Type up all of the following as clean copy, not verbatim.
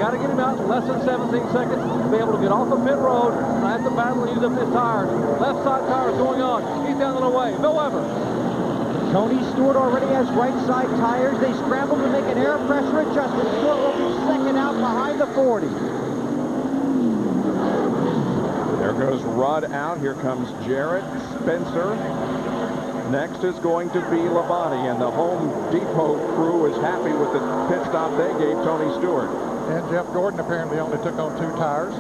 got to get him out in less than 17 seconds to be able to get off the pit road. I have to battle and use up his tires. Left side tires going on. He's down and away. Bill Evans. Tony Stewart already has right side tires. They scramble to make an air pressure adjustment. Stewart will be second out behind the 40. There goes Rudd out. Here comes Jarrett Spencer. Next is going to be Labonte, and the Home Depot crew is happy with the pit stop they gave Tony Stewart. And Jeff Gordon apparently only took on 2 tires.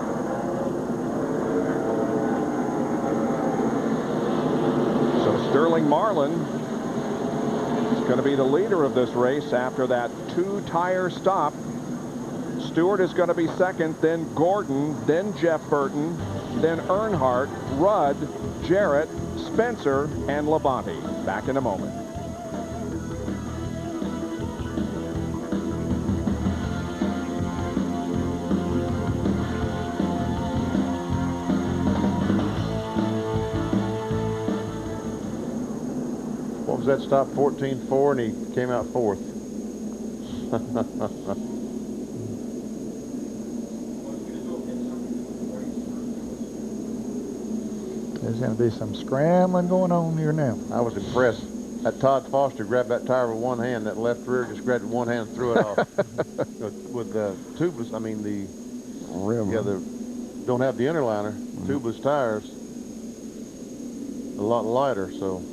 So Sterling Marlin is going to be the leader of this race after that 2-tire stop. Stewart is going to be second, then Gordon, then Jeff Burton, then Earnhardt, Rudd, Jarrett, Spencer, and Labonte. Back in a moment. What was that stop? 14.4, and he came out 4th. There's going to be some scrambling going on here now. I was impressed. That Todd Foster grabbed that tire with one hand. That left rear just grabbed it with one hand and threw it off. With the tubeless, I mean the rim. Yeah, don't have the interliner. Tubeless tires, a lot lighter. So.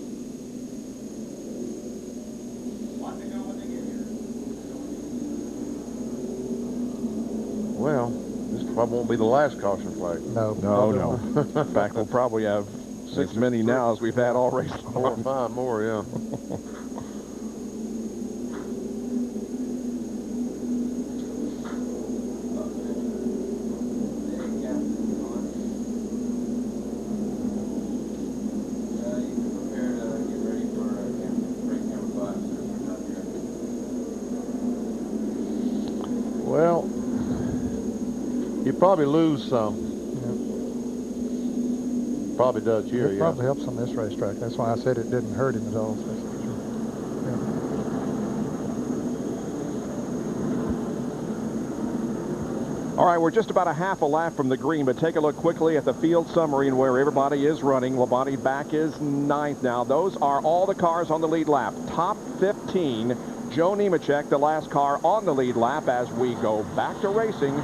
Well, this probably won't be the last caution flag. No. In fact, we'll probably have as many now as we've had all race long. 4 or 5 more, yeah. Well, you probably lose some. Yeah. Probably does here. It probably helps on this racetrack. That's why I said it didn't hurt him at all. Yeah. All right, we're just about a half a lap from the green, but take a look quickly at the field summary and where everybody is running. Labonte back is 9th now. Those are all the cars on the lead lap. Top 15. Joe Nemechek, the last car on the lead lap as we go back to racing.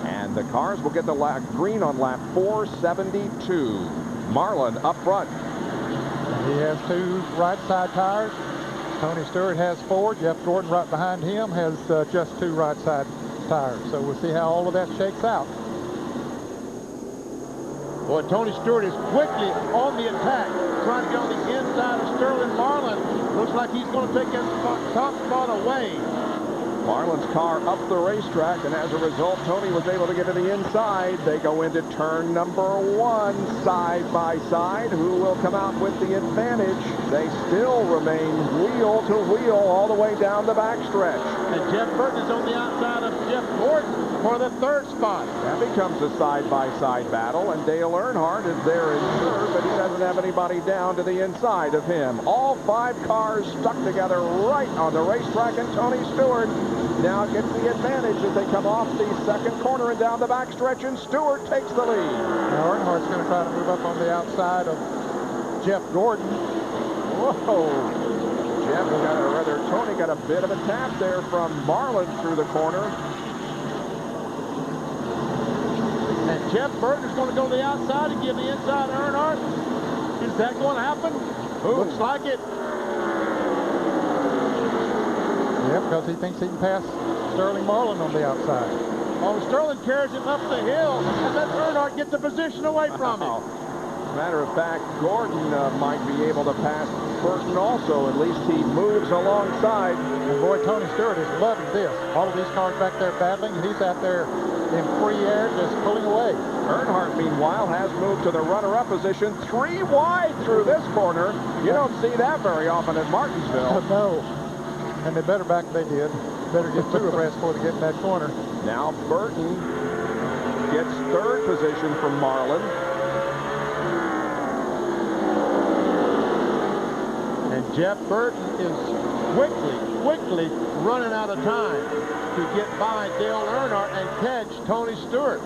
And the cars will get the green on lap 472. Marlin up front. He has 2 right side tires. Tony Stewart has 4. Jeff Gordon right behind him has just 2 right side tires. So we'll see how all of that shakes out. Boy, Tony Stewart is quickly on the attack, trying to get on the inside of Sterling Marlin. Looks like he's going to take that top spot away. Marlin's car up the racetrack, and as a result, Tony was able to get to the inside. They go into turn number 1, side by side. Who will come out with the advantage? They still remain wheel to wheel all the way down the backstretch. And Jeff Burton is on the outside of Jeff Gordon for the 3rd spot. That becomes a side-by-side battle, and Dale Earnhardt is there in third, but he doesn't have anybody down to the inside of him. All 5 cars stuck together right on the racetrack, and Tony Stewart now gets the advantage as they come off the 2nd corner and down the backstretch, and Stewart takes the lead. Now Earnhardt's going to try to move up on the outside of Jeff Gordon. Whoa! Tony got a bit of a tap there from Marlin through the corner. And Jeff Burton is going to go to the outside and give the inside to Earnhardt. Is that going to happen? Looks like it. Yeah, because he thinks he can pass Sterling Marlin on the outside. Oh, Sterling carries him up the hill, and then Earnhardt gets the position away from him. Matter of fact, Gordon might be able to pass Burton also. At least he moves alongside. And boy, Tony Stewart is loving this. All of these cars back there battling, and he's out there in free air just pulling away. Earnhardt, meanwhile, has moved to the runner-up position, 3 wide through this corner. You don't see that very often at Martinsville. No. And they better back they did. Better get 2 abreast before they get in that corner. Now Burton gets 3rd position from Marlin. And Jeff Burton is quickly running out of time to get by Dale Earnhardt and catch Tony Stewart.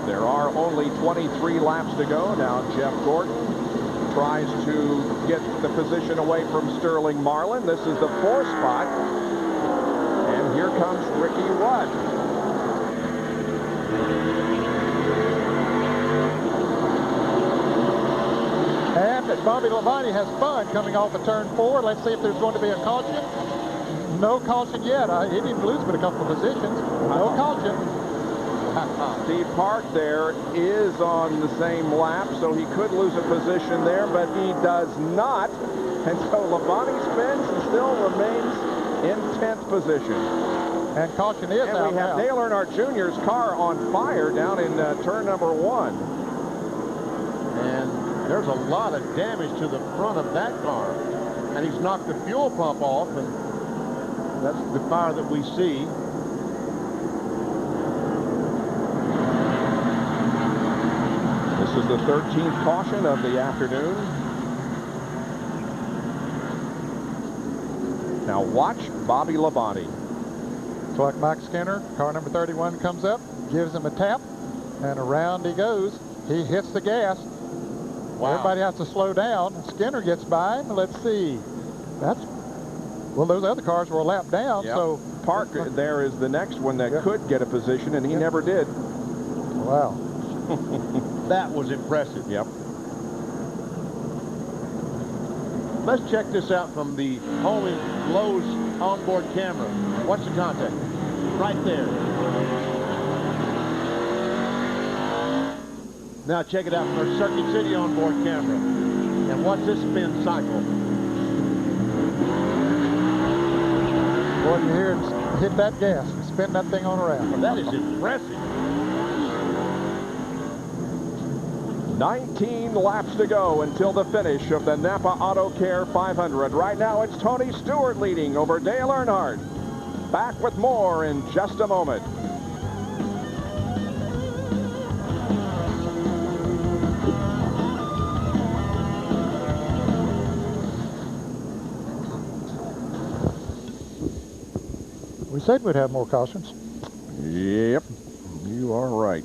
There are only 23 laps to go. Now Jeff Gordon tries to get the position away from Sterling Marlin. This is the 4th spot. And here comes Ricky Rudd. And Bobby Labonte has fun coming off of turn 4. Let's see if there's going to be a caution. No caution yet. He didn't lose but a couple of positions. No caution. Steve Park there is on the same lap, so he could lose a position there, but he does not. And so Labonte spins and still remains in 10th position. And caution is out. And we have Dale Earnhardt Jr.'s car on fire down in turn number 1. And there's a lot of damage to the front of that car. And he's knocked the fuel pump off, and that's the fire that we see. This is the 13th caution of the afternoon. Now watch Bobby Labonte. It's like Mike Skinner, car number 31 comes up, gives him a tap, and around he goes. He hits the gas. Wow. Everybody has to slow down. Skinner gets by him. Let's see. Well, those other cars were a lap down, yep. So Park there is the next one that could get a position, and he never did. Wow. That was impressive. Yep. Let's check this out from the Holy Lowe's onboard camera. Watch the contact. Right there. Now check it out from our Circuit City onboard camera. And watch this spin cycle. Boy, you hear it hit that gas and spin that thing on around. That is impressive. 19 laps to go until the finish of the NAPA AutoCare 500. Right now, it's Tony Stewart leading over Dale Earnhardt. Back with more in just a moment. We said we'd have more cautions. Yep, you are right.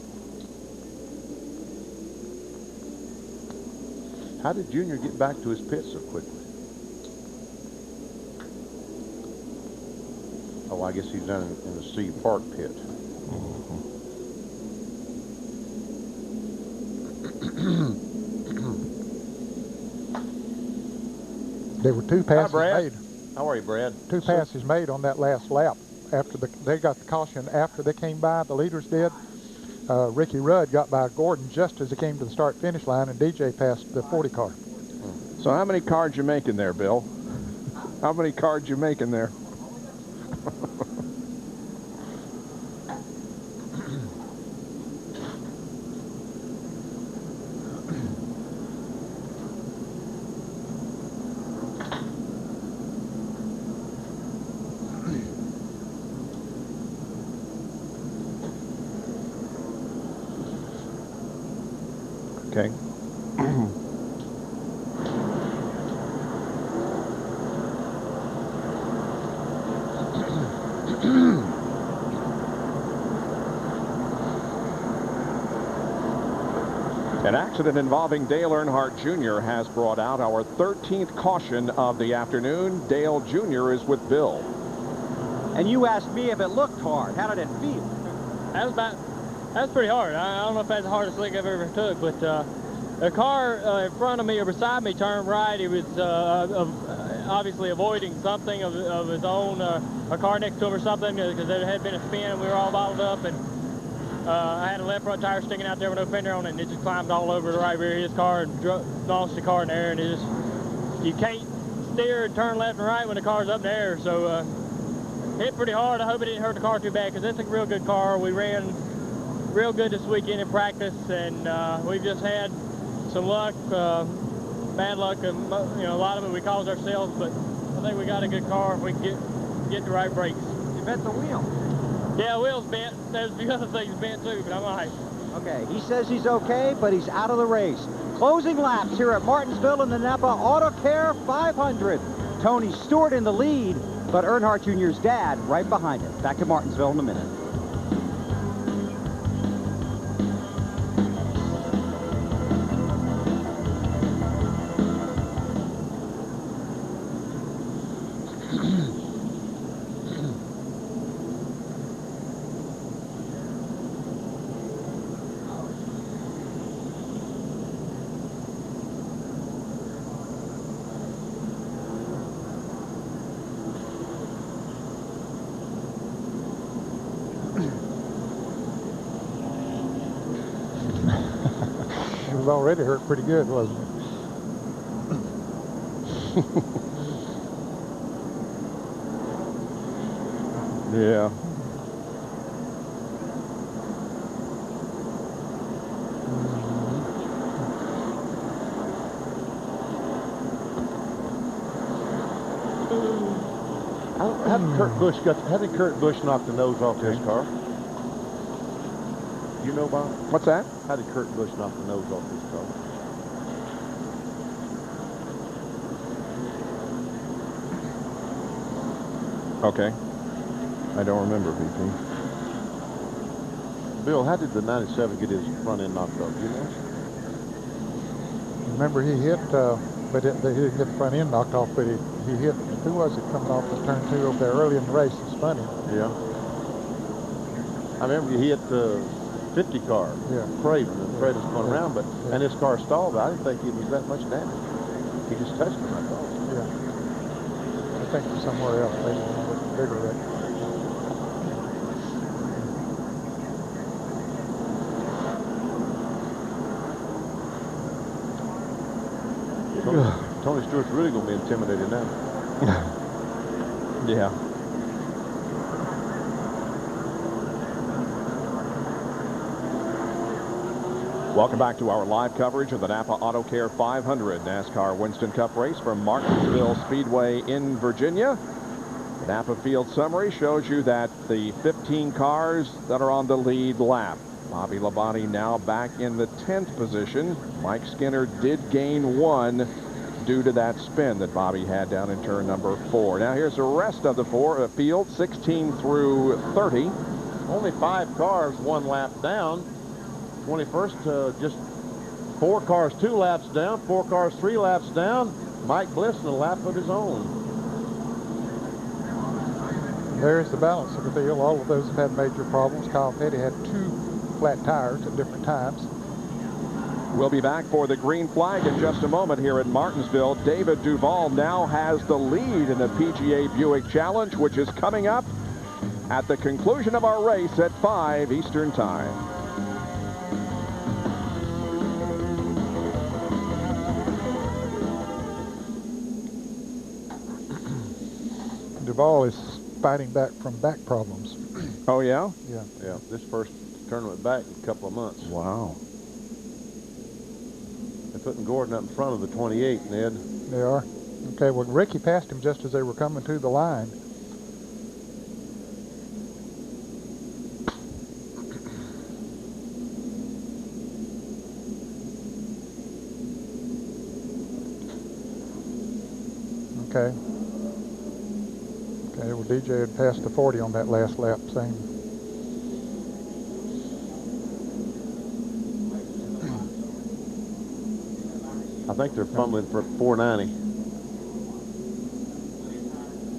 How did Junior get back to his pit so quickly? Oh, I guess he's down in the Steve Park pit. There were 2 passes made. How are you, Brad? 2 passes made on that last lap. After they got the caution after they came by, the leaders did. Ricky Rudd got by Gordon just as he came to the start-finish line, and DJ passed the 40 car. So how many cards you making there, Bill? How many cards you making there? Okay. An accident involving Dale Earnhardt Jr. has brought out our 13th caution of the afternoon. Dale Jr. is with Bill. And you asked me if it looked hard. How did it feel? That's pretty hard. I don't know if that's the hardest lick I've ever took, but the car in front of me or beside me turned right. He was obviously avoiding something of his own, a car next to him or something, because there had been a spin and we were all bottled up, and I had a left front tire sticking out there with no fender on it, and it just climbed all over the right rear of his car and launched the car in the air, and it just, you can't steer and turn left and right when the car's up in the air, so hit pretty hard. I hope it didn't hurt the car too bad, because it's a real good car. We ran real good this weekend in practice, and we've just had some luck, bad luck, and you know, a lot of it we caused ourselves, but I think we got a good car if we can get the right brakes. You bent the wheel. Yeah, the wheel's bent. There's a few other things bent too, but I'm all right. Okay, he says he's okay, but he's out of the race. Closing laps here at Martinsville in the NAPA AutoCare 500. Tony Stewart in the lead, but Earnhardt Jr.'s dad right behind him. Back to Martinsville in a minute. was already hurt pretty good, wasn't it? Yeah. How did Kurt Busch knock the nose off his car? You know, Bob? What's that? How did Kurt Busch knock the nose off his car? Okay. I don't remember, VP. Bill, how did the 97 get his front end knocked off? You know? Remember, he hit, but he didn't get the front end knocked off, but he hit, who was it coming off the turn 2 over there early in the race? It's funny. Yeah. I remember he hit the 50 car, Craven, and Craven was going around, but and his car stalled, but I didn't think it was that much damage. He just touched him, I thought. Yeah. I think it's somewhere else, maybe a bigger wreck. Tony Stewart's really going to be intimidated now. Yeah. Welcome back to our live coverage of the NAPA AutoCare 500 NASCAR Winston Cup race from Martinsville Speedway in Virginia. The NAPA field summary shows you that the 15 cars that are on the lead lap. Bobby Labonte now back in the 10th position. Mike Skinner did gain 1 due to that spin that Bobby had down in turn number 4. Now here's the rest of the field, 16 through 30. Only 5 cars 1 lap down. 21st, just 4 cars 2 laps down, 4 cars 3 laps down. Mike Bliss in a lap of his own. There's the balance of the field. All of those have had major problems. Kyle Petty had 2 flat tires at different times. We'll be back for the green flag in just a moment here at Martinsville. David Duval now has the lead in the PGA Buick Challenge, which is coming up at the conclusion of our race at 5 Eastern Time. Duval is fighting back from back problems. Oh, yeah? Yeah. Yeah, this first tournament back in a couple of months. Wow. They're putting Gordon up in front of the 28, Ned. They are. Okay, well, Ricky passed him just as they were coming to the line. Okay. Okay, well, DJ had passed the 40 on that last lap, same. I think they're fumbling for 490.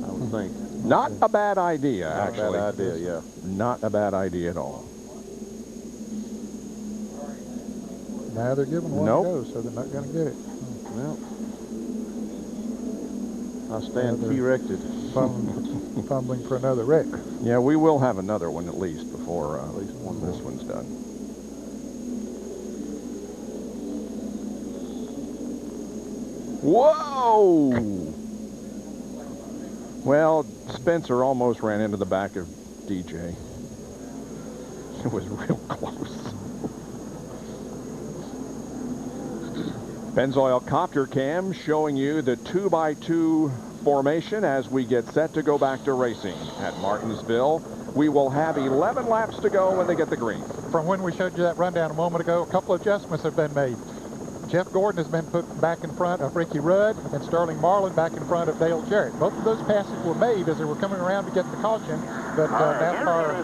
I would think. Not a bad idea, actually. Not a bad idea, yeah. Not a bad idea at all. Now they're giving one to go, so they're not going to get it. Well, I stand erected. Fumbling for another wreck. Yeah, we will have another one at least before this one's done. Whoa! Well, Spencer almost ran into the back of DJ. It was real close. Pennzoil Copter Cam showing you the 2x2 formation as we get set to go back to racing at Martinsville. We will have 11 laps to go when they get the green. From when we showed you that rundown a moment ago, a couple of adjustments have been made. Jeff Gordon has been put back in front of Ricky Rudd, and Sterling Marlin back in front of Dale Jarrett. Both of those passes were made as they were coming around to get the caution, but NASCAR